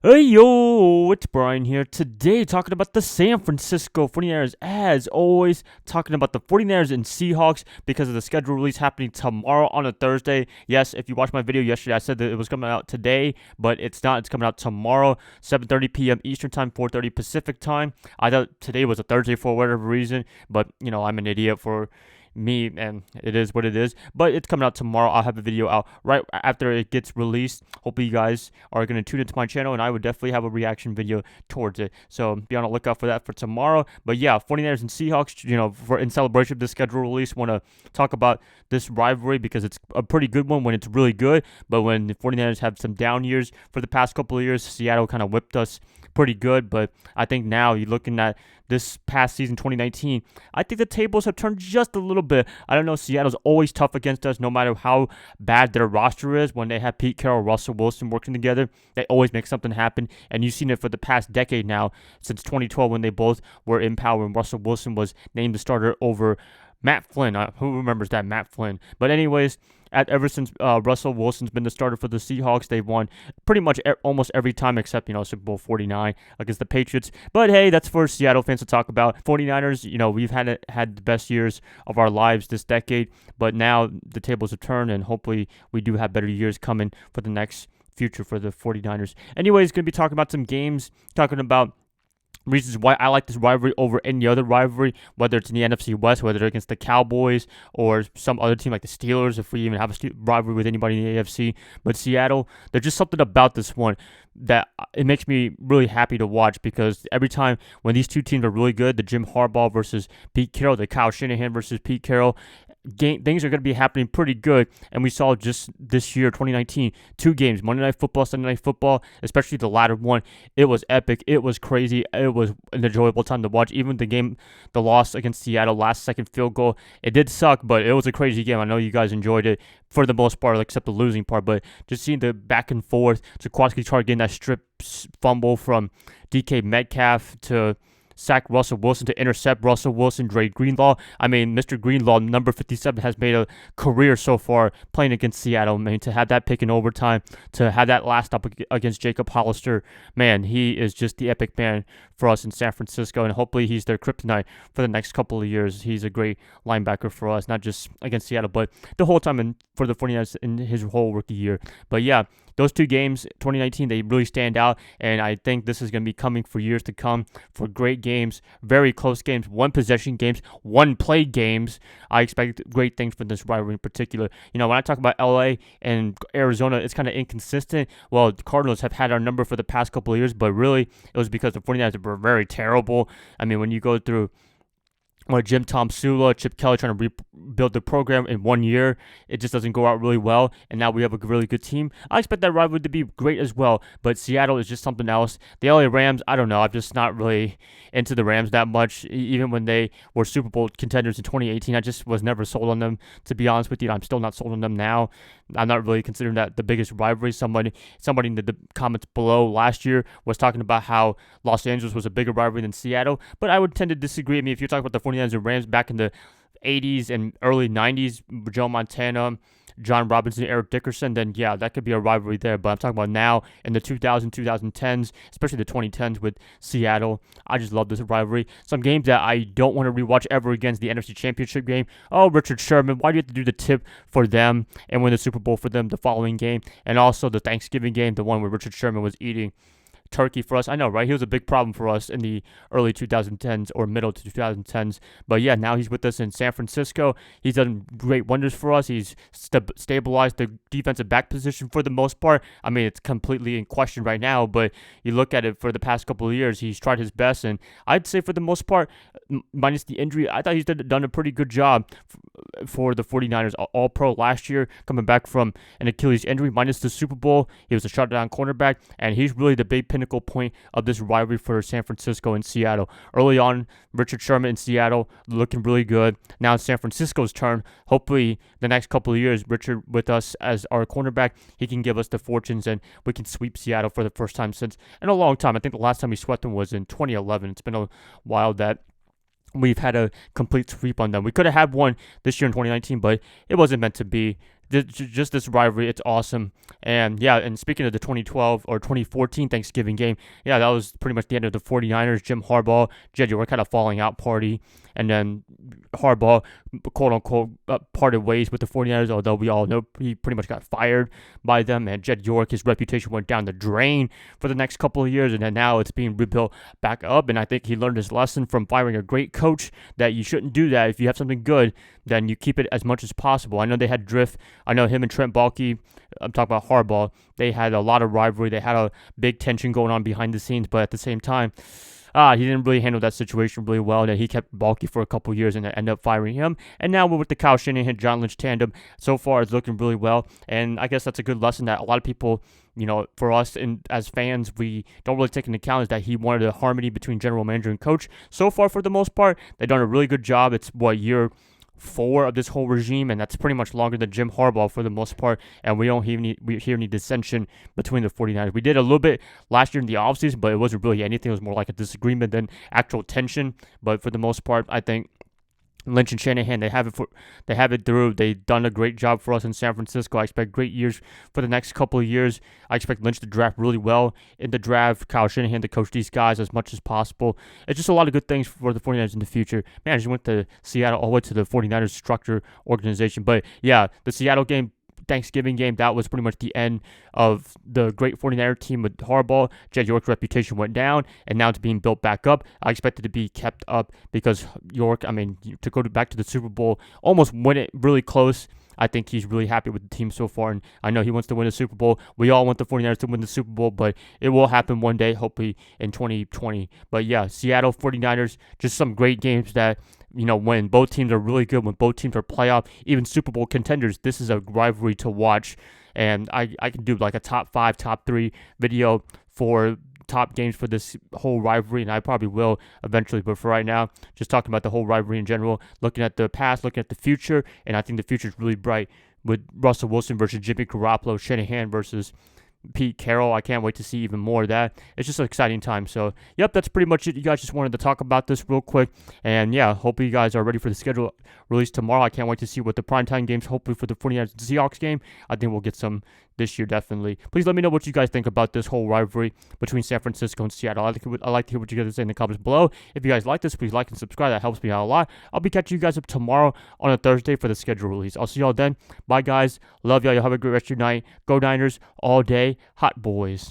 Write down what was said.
Hey yo, it's Brian here. Today talking about the San Francisco 49ers, as always, talking about the 49ers and Seahawks because of the schedule release happening tomorrow on a Thursday. Yes, if you watched my video yesterday, I said that it was coming out today, but it's not. It's coming out tomorrow, 7:30 p.m. Eastern Time, 4:30 Pacific Time. I thought today was a Thursday for whatever reason, but I'm an idiot for me, and it is what it is. But it's coming out tomorrow. I'll have a video out right after it gets released. Hopefully you guys are going to tune into my channel, and I would definitely have a reaction video towards it, so be on the lookout for that for tomorrow. But yeah, 49ers and Seahawks, for in celebration of the schedule release, want to talk about this rivalry because it's a pretty good one when it's really good, but when the 49ers have some down years for the past couple of years, Seattle kind of whipped us pretty good. But I think now you're looking at this past season, 2019, I think the tables have turned just a little bit. I don't know, Seattle's always tough against us no matter how bad their roster is. When they have Pete Carroll, Russell Wilson working together, they always make something happen, and you've seen it for the past decade now, since 2012 when they both were in power and Russell Wilson was named the starter over Matt Flynn. Who remembers that, Matt Flynn? But anyways, ever since Russell Wilson's been the starter for the Seahawks, they've won pretty much almost every time except, Super Bowl 49 against the Patriots. But hey, that's for Seattle fans to talk about. 49ers, we've had the best years of our lives this decade, but now the tables have turned, and hopefully we do have better years coming for the next future for the 49ers. Anyways, going to be talking about some games, talking about reasons why I like this rivalry over any other rivalry, whether it's in the NFC West, whether it's against the Cowboys or some other team like the Steelers, if we even have a rivalry with anybody in the AFC. But Seattle, there's just something about this one that it makes me really happy to watch, because every time when these two teams are really good, the Jim Harbaugh versus Pete Carroll, the Kyle Shanahan versus Pete Carroll, things are going to be happening pretty good. And we saw just this year, 2019, two games, Monday Night Football, Sunday Night Football, especially the latter one. It was epic. It was crazy. It was an enjoyable time to watch. Even the loss against Seattle, last second field goal, it did suck, but it was a crazy game. I know you guys enjoyed it for the most part, except the losing part, but just seeing the back and forth, Jaquaski Chark getting that strip fumble from DK Metcalf to sack Russell Wilson, to intercept Russell Wilson, Dre Greenlaw. I mean, Mr. Greenlaw, number 57, has made a career so far playing against Seattle. I mean, to have that pick in overtime, to have that last stop against Jacob Hollister, man, he is just the epic man for us in San Francisco, and hopefully he's their kryptonite for the next couple of years. He's a great linebacker for us, not just against Seattle, but the whole time for the 49ers in his whole rookie year. But yeah, those two games, 2019, they really stand out, and I think this is going to be coming for years to come, for great games, very close games, one-possession games, one-play games. I expect great things from this rivalry in particular. When I talk about LA and Arizona, it's kind of inconsistent. Well, the Cardinals have had our number for the past couple of years, but really, it was because the 49ers were very terrible. I mean, when you go through Jim Tom Sula, Chip Kelly trying to rebuild the program in 1 year, it just doesn't go out really well, and now we have a really good team. I expect that rivalry to be great as well, but Seattle is just something else. The LA Rams, I don't know, I'm just not really into the Rams that much. Even when they were Super Bowl contenders in 2018, I just was never sold on them, to be honest with you. I'm still not sold on them now. I'm not really considering that the biggest rivalry. Somebody in the comments below last year was talking about how Los Angeles was a bigger rivalry than Seattle, but I would tend to disagree. I mean, if you're talking about the 49ers and Rams back in the 80s and early 90s, Joe Montana, John Robinson, Eric Dickerson, then yeah, that could be a rivalry there. But I'm talking about now in the 2010s, especially the 2010s with Seattle. I just love this rivalry. Some games that I don't want to rewatch ever again is the NFC Championship game. Oh, Richard Sherman, why do you have to do the tip for them and win the Super Bowl for them the following game? And also the Thanksgiving game, the one where Richard Sherman was eating turkey for us. I know, right? He was a big problem for us in the early 2010s or middle to 2010s. But yeah, now he's with us in San Francisco. He's done great wonders for us. He's stabilized the defensive back position for the most part. I mean, it's completely in question right now, but you look at it for the past couple of years, he's tried his best, and I'd say for the most part, minus the injury, I thought he's done a pretty good job for the 49ers. All-Pro last year, coming back from an Achilles injury, minus the Super Bowl. He was a shutdown cornerback, and he's really the big pinnacle point of this rivalry for San Francisco and Seattle. Early on, Richard Sherman in Seattle looking really good. Now it's San Francisco's turn. Hopefully, the next couple of years, Richard with us as our cornerback, he can give us the fortunes and we can sweep Seattle for the first time in a long time. I think the last time we swept them was in 2011. It's been a while that we've had a complete sweep on them. We could have had one this year in 2019, but it wasn't meant to be. just this rivalry, it's awesome. And yeah, and speaking of the 2012 or 2014 Thanksgiving game, yeah, that was pretty much the end of the 49ers. Jim Harbaugh, Jed York had a falling out party, and then Harbaugh, quote unquote, parted ways with the 49ers, although we all know he pretty much got fired by them. And Jed York, his reputation went down the drain for the next couple of years, and then now it's being rebuilt back up. And I think he learned his lesson from firing a great coach that you shouldn't do that. If you have something good, then you keep it as much as possible. I know they had drift. I know him and Trent Baalke, I'm talking about Harbaugh, they had a lot of rivalry. They had a big tension going on behind the scenes, but at the same time, he didn't really handle that situation really well. And he kept Baalke for a couple years and ended up firing him. And now we're with the Kyle Shanahan, John Lynch tandem. So far, it's looking really well. And I guess that's a good lesson that a lot of people, for us and as fans, we don't really take into account is that he wanted a harmony between general manager and coach. So far, for the most part, they've done a really good job. It's year 4 of this whole regime, and that's pretty much longer than Jim Harbaugh for the most part, and we don't hear any dissension between the 49ers. We did a little bit last year in the offseason, but it wasn't really anything. It was more like a disagreement than actual tension, but for the most part, I think Lynch and Shanahan, they have it through. They've done a great job for us in San Francisco. I expect great years for the next couple of years. I expect Lynch to draft really well in the draft. Kyle Shanahan to coach these guys as much as possible. It's just a lot of good things for the 49ers in the future. Man, I just went to Seattle all the way to the 49ers structure organization. But yeah, the Seattle game, Thanksgiving game, that was pretty much the end of the great 49er team with Harbaugh. Jed York's reputation went down, and now it's being built back up. I expect it to be kept up because York, to go back to the Super Bowl, almost win it really close. I think he's really happy with the team so far, and I know he wants to win the Super Bowl. We all want the 49ers to win the Super Bowl, but it will happen one day, hopefully in 2020. But yeah, Seattle 49ers, just some great games that, when both teams are really good, when both teams are playoff, even Super Bowl contenders, this is a rivalry to watch. And I can do like a top 5, top 3 video for top games for this whole rivalry, and I probably will eventually. But for right now, just talking about the whole rivalry in general, looking at the past, looking at the future, and I think the future is really bright with Russell Wilson versus Jimmy Garoppolo, Shanahan versus Pete Carroll. I can't wait to see even more of that. It's just an exciting time. So, yep, that's pretty much it. You guys just wanted to talk about this real quick. And, yeah, hopefully you guys are ready for the schedule release tomorrow. I can't wait to see what the primetime games, hopefully for the 49ers and Seahawks game. I think we'll get some this year, definitely. Please let me know what you guys think about this whole rivalry between San Francisco and Seattle. I like to hear what you guys say in the comments below. If you guys like this, please like and subscribe. That helps me out a lot. I'll be catching you guys up tomorrow on a Thursday for the schedule release. I'll see y'all then. Bye, guys. Love y'all. Y'all have a great rest of your night. Go Niners all day. Hot boys.